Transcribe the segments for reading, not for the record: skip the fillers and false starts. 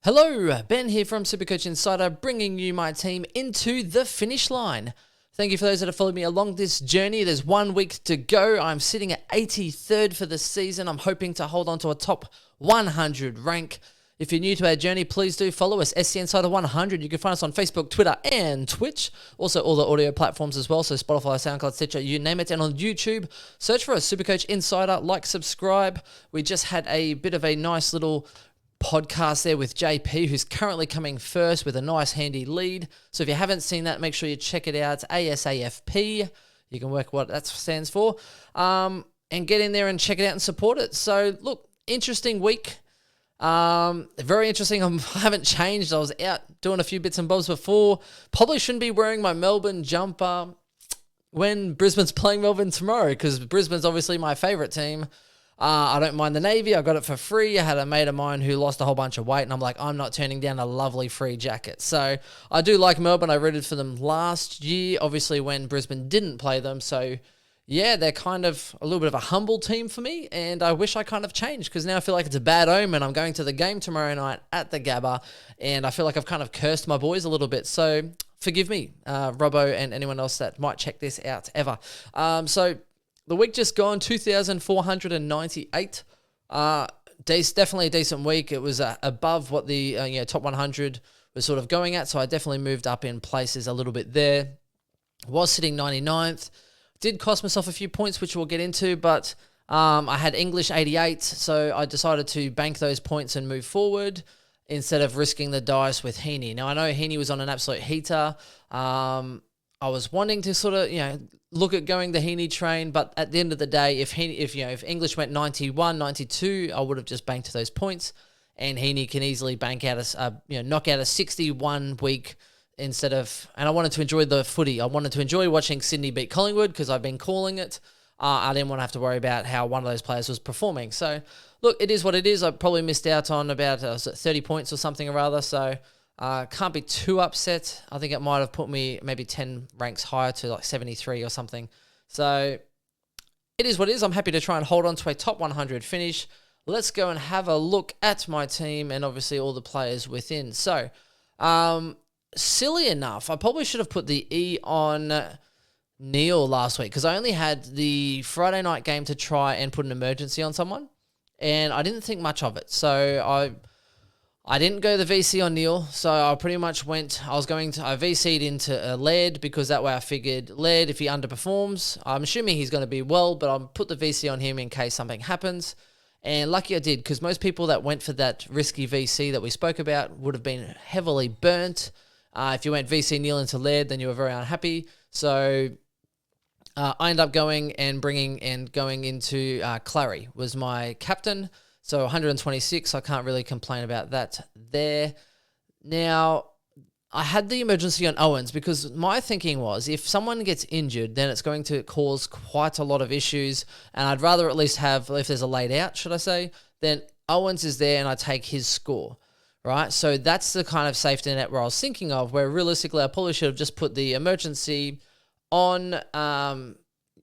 Hello, Ben here from Supercoach Insider, bringing you my team into the finish line. Thank you for those that have followed me along this journey. There's 1 week to go. I'm sitting at 83rd for the season. I'm hoping to hold on to a top 100 rank. If you're new to our journey, please do follow us, SC Insider 100. You can find us on Facebook, Twitter, and Twitch. Also, all the audio platforms as well, so Spotify, Soundcloud, Stitcher, you name it. And on YouTube, search for us, Supercoach Insider. Like, subscribe. We just had a bit of a nice little podcast there with JP, who's currently coming first with a nice handy lead. So if you haven't seen that, make sure you check it out. It's ASAFP. You can work what that stands for. And get in there and check it out and support it. So look, interesting week. Very interesting. I haven't changed. I was out doing a few bits and bobs before. Probably shouldn't be wearing my Melbourne jumper when Brisbane's playing Melbourne tomorrow, because Brisbane's obviously my favourite team. I don't mind the Navy. I got it for free. I had a mate of mine who lost a whole bunch of weight, and I'm like, I'm not turning down a lovely free jacket. So I do like Melbourne. I rooted for them last year, obviously, when Brisbane didn't play them. So yeah, they're kind of a little bit of a humble team for me, and I wish I kind of changed, because now I feel like it's a bad omen. I'm going to the game tomorrow night at the Gabba, and I feel like I've kind of cursed my boys a little bit. So forgive me, Robbo, and anyone else that might check this out ever. So the week just gone, 2,498. Definitely a decent week. It was above what the top 100 was sort of going at, so I definitely moved up in places a little bit there. Was sitting 99th. Did cost myself a few points, which we'll get into, but I had English 88, so I decided to bank those points and move forward instead of risking the dice with Heaney. Now, I know Heaney was on an absolute heater. I was wanting to sort of, look at going the Heaney train, but at the end of the day, if English went 91, 92, I would have just banked those points, and Heaney can easily bank out knock out a 61 week instead of, and I wanted to enjoy the footy. I wanted to enjoy watching Sydney beat Collingwood because I've been calling it. I didn't want to have to worry about how one of those players was performing. So look, it is what it is. I probably missed out on about 30 points or something or other. So can't be too upset. I think it might have put me maybe 10 ranks higher to like 73 or something. So it is what it is. I'm happy to try and hold on to a top 100 finish. Let's go and have a look at my team and obviously all the players within. So, silly enough, I probably should have put the E on Neil last week, because I only had the Friday night game to try and put an emergency on someone, and I didn't think much of it. So I didn't go the VC on Neil, so I pretty much I VC'd into Laird, because that way I figured Laird, if he underperforms, I'm assuming he's going to be well, but I'll put the VC on him in case something happens. And lucky I did, because most people that went for that risky VC that we spoke about would have been heavily burnt. If you went VC Neil into Laird, then you were very unhappy. So I ended up going into Clary was my captain. So 126, I can't really complain about that there. Now, I had the emergency on Owens, because my thinking was, if someone gets injured, then it's going to cause quite a lot of issues, and I'd rather at least have, if there's a laid out, should I say, then Owens is there and I take his score. Right, so that's the kind of safety net where I was thinking of, where realistically I probably should have just put the emergency on,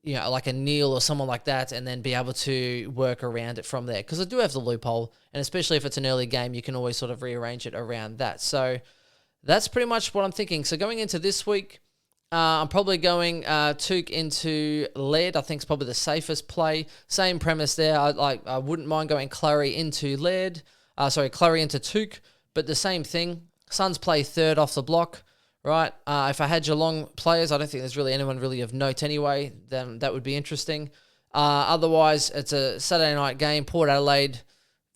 like a Neil or someone like that, and then be able to work around it from there. Because I do have the loophole, and especially if it's an early game, you can always sort of rearrange it around that. So that's pretty much what I'm thinking. So going into this week, I'm probably going Took into Laird. I think it's probably the safest play. Same premise there. I wouldn't mind going Clary into Laird. Clary into Took. But the same thing, Suns play third off the block, right? If I had Geelong players, I don't think there's really anyone really of note anyway, then that would be interesting. Otherwise, it's a Saturday night game, Port Adelaide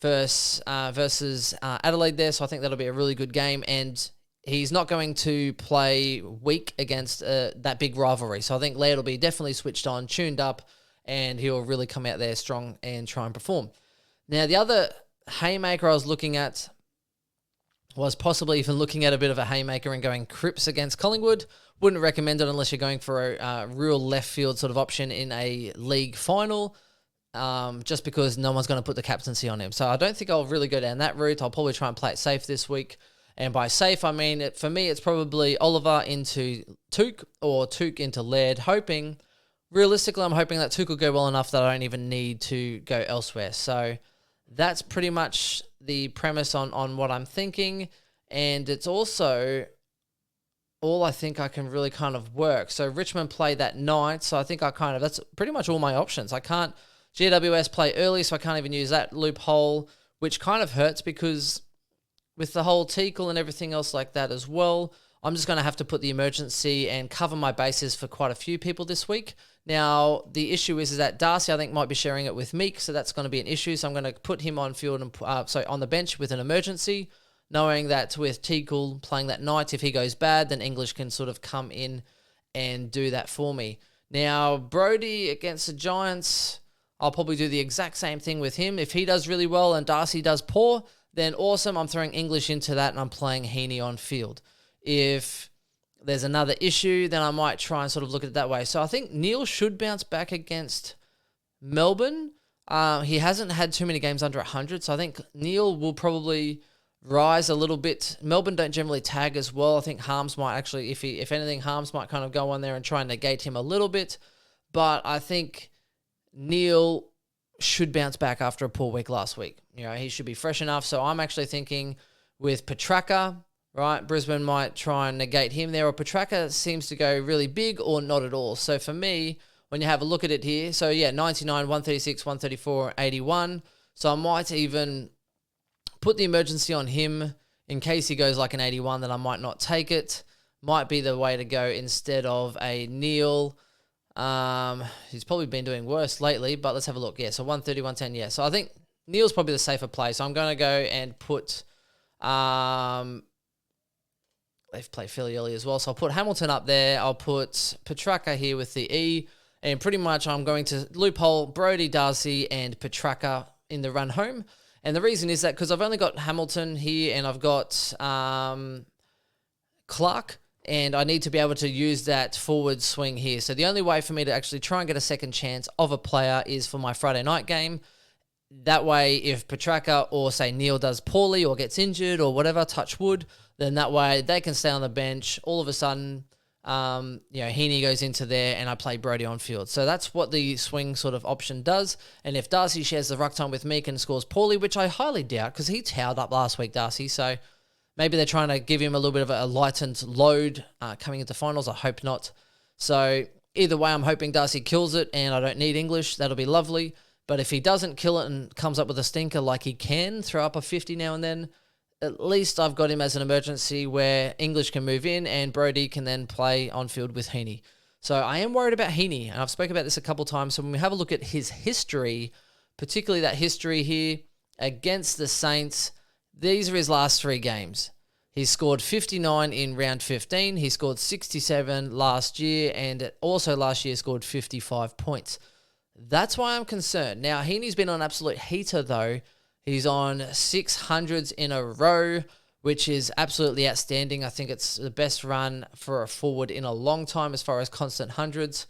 versus Adelaide there, so I think that'll be a really good game, and he's not going to play weak against that big rivalry. So I think Laird will be definitely switched on, tuned up, and he'll really come out there strong and try and perform. Now, the other haymaker I was looking at was possibly even looking at a bit of a haymaker and going Cripps against Collingwood. Wouldn't recommend it unless you're going for a real left field sort of option in a league final, just because no one's going to put the captaincy on him. So I don't think I'll really go down that route. I'll probably try and play it safe this week. And by safe, I mean, for me, it's probably Oliver into Took or Took into Laird, realistically, I'm hoping that Took will go well enough that I don't even need to go elsewhere. So that's pretty much the premise on what I'm thinking, and it's also all I think I can really kind of work. So Richmond play that night, so I think that's pretty much all my options. I can't, GWS play early, so I can't even use that loophole, which kind of hurts because with the whole Teakle and everything else like that as well, I'm just going to have to put the emergency and cover my bases for quite a few people this week. Now, the issue is that Darcy, I think, might be sharing it with Meek, so that's going to be an issue. So I'm going to put him on field and on the bench with an emergency, knowing that with Teakle playing that night, if he goes bad, then English can sort of come in and do that for me. Now, Brody against the Giants, I'll probably do the exact same thing with him. If he does really well and Darcy does poor, then awesome, I'm throwing English into that and I'm playing Heaney on field. If there's another issue, then I might try and sort of look at it that way. So I think Neil should bounce back against Melbourne. He hasn't had too many games under 100, so I think Neil will probably rise a little bit. Melbourne don't generally tag as well. I think Harms might actually, if anything, Harms might kind of go on there and try and negate him a little bit. But I think Neil should bounce back after a poor week last week. He should be fresh enough. So I'm actually thinking with Petracca, right? Brisbane might try and negate him there, or Petracca seems to go really big or not at all. So for me, when you have a look at it here, 99, 136, 134, 81. So I might even put the emergency on him in case he goes like an 81, then I might not take it. Might be the way to go instead of a Neil. He's probably been doing worse lately, but let's have a look. Yeah, so 130, 110, yeah. So I think Neil's probably the safer play. So I'm going to go and put... they've played fairly early as well, so I'll put Hamilton up there. I'll put Petracca here with the E, and pretty much I'm going to loophole Brody, Darcy, and Petracca in the run home. And the reason is that because I've only got Hamilton here and I've got Clark, and I need to be able to use that forward swing here. So the only way for me to actually try and get a second chance of a player is for my Friday night game. That way, if Petracca or, say, Neil does poorly or gets injured or whatever, touch wood, then that way they can stay on the bench. All of a sudden, Heaney goes into there and I play Brody on field. So that's what the swing sort of option does. And if Darcy shares the ruck time with Meek and scores poorly, which I highly doubt because he towed up last week, Darcy, so maybe they're trying to give him a little bit of a lightened load coming into finals. I hope not. So either way, I'm hoping Darcy kills it and I don't need English. That'll be lovely. But if he doesn't kill it and comes up with a stinker like he can, throw up a 50 now and then, at least I've got him as an emergency where English can move in and Brody can then play on field with Heaney. So I am worried about Heaney, and I've spoken about this a couple of times. So when we have a look at his history, particularly that history here against the Saints, these are his last 3 games. He scored 59 in round 15. He scored 67 last year, and also last year scored 55 points. That's why I'm concerned. Now, Heaney's been on an absolute heater, though. He's on 600s in a row, which is absolutely outstanding. I think it's the best run for a forward in a long time as far as constant hundreds.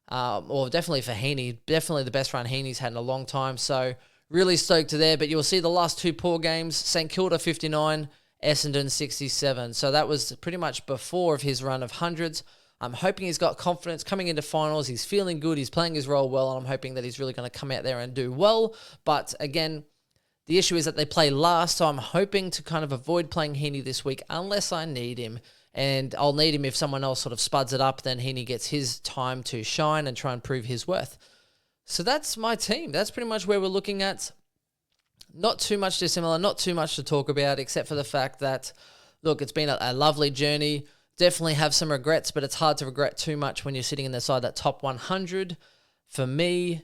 Or definitely for Heaney. Definitely the best run Heaney's had in a long time. So really stoked to there. But you'll see the last 2 poor games, St Kilda 59, Essendon 67. So that was pretty much before of his run of hundreds. I'm hoping he's got confidence coming into finals. He's feeling good. He's playing his role well. And I'm hoping that he's really going to come out there and do well. But again, the issue is that they play last. So I'm hoping to kind of avoid playing Heaney this week unless I need him. And I'll need him if someone else sort of spuds it up. Then Heaney gets his time to shine and try and prove his worth. So that's my team. That's pretty much where we're looking at. Not too much dissimilar. Not too much to talk about except for the fact that, look, it's been a lovely journey. Definitely have some regrets, but it's hard to regret too much when you're sitting inside that top 100. For me,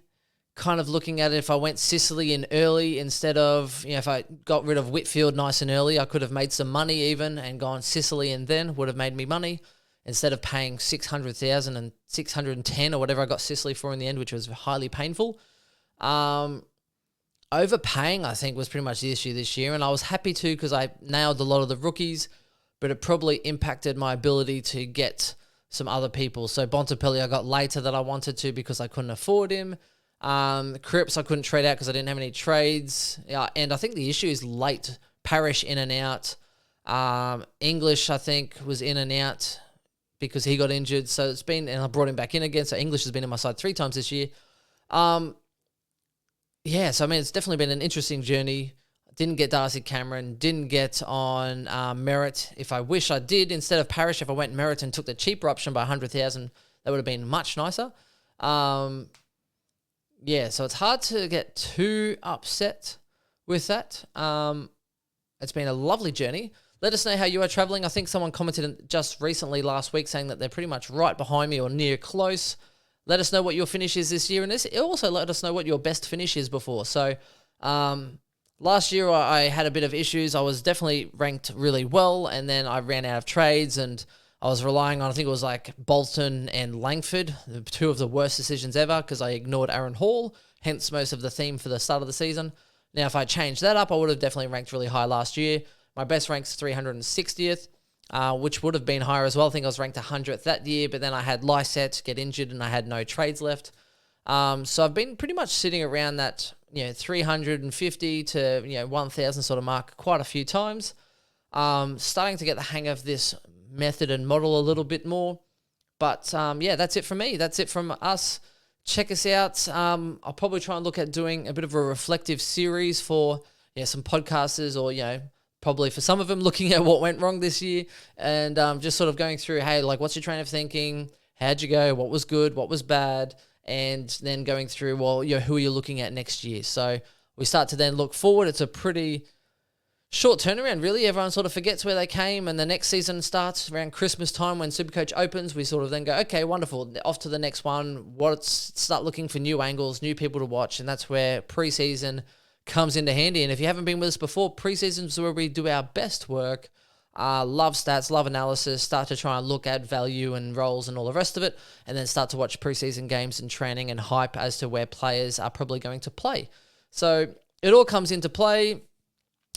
kind of looking at it, if I went Sicily in early instead of, if I got rid of Whitfield nice and early, I could have made some money even and gone Sicily and then would have made me money instead of paying 600,000 and 610 or whatever I got Sicily for in the end, which was highly painful. Overpaying, I think, was pretty much the issue this year, and I was happy to because I nailed a lot of the rookies, but it probably impacted my ability to get some other people. So Bontempelli I got later than I wanted to because I couldn't afford him. Cripps I couldn't trade out because I didn't have any trades. And I think the issue is late. Parrish in and out. English I think was in and out because he got injured. So it's been, and I brought him back in again. So English has been in my side 3 times this year. So I mean, it's definitely been an interesting journey. Didn't get Darcy Cameron, didn't get on Merritt. If I wish I did, instead of Parrish, if I went Merritt and took the cheaper option by 100,000, that would have been much nicer. So it's hard to get too upset with that. It's been a lovely journey. Let us know how you are traveling. I think someone commented just recently last week saying that they're pretty much right behind me or near close. Let us know what your finish is this year, and also let us know what your best finish is before. So last year I had a bit of issues. I was definitely ranked really well, and then I ran out of trades, and I was relying on, I think it was like Bolton and Langford, two of the worst decisions ever, because I ignored Aaron Hall, hence most of the theme for the start of the season. Now, if I changed that up, I would have definitely ranked really high last year. My best rank's 360th. Which would have been higher as well. I think I was ranked 100th that year, but then I had Lysette get injured and I had no trades left. So I've been pretty much sitting around that 350 to 1,000 sort of mark quite a few times. Starting to get the hang of this method and model a little bit more. But that's it from me. That's it from us. Check us out. I'll probably try and look at doing a bit of a reflective series for some podcasters or probably for some of them looking at what went wrong this year and just sort of going through, hey, like what's your train of thinking? How'd you go? What was good? What was bad? And then going through, well, who are you looking at next year? So we start to then look forward. It's a pretty short turnaround, really. Everyone sort of forgets where they came, and the next season starts around Christmas time when Supercoach opens. We sort of then go, okay, wonderful, off to the next one. Start looking for new angles, new people to watch, and that's where preseason comes into handy. And if you haven't been with us before, preseason is where we do our best work. Love stats, love analysis, start to try and look at value and roles and all the rest of it, and then start to watch preseason games and training and hype as to where players are probably going to play. So it all comes into play.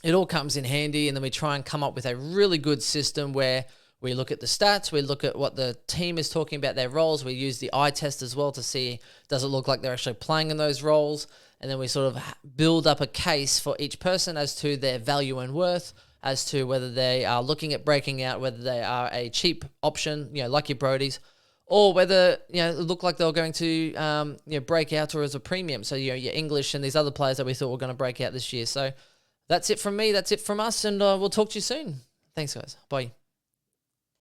It all comes in handy, and then we try and come up with a really good system where we look at the stats, we look at what the team is talking about their roles, we use the eye test as well to see, does it look like they're actually playing in those roles, and then we sort of build up a case for each person as to their value and worth, as to whether they are looking at breaking out, whether they are a cheap option, like your Brodies, or whether it look like they're going to break out or as a premium. So your English and these other players that we thought were going to break out this year. So that's it from me. That's it from us, and we'll talk to you soon. Thanks, guys. Bye.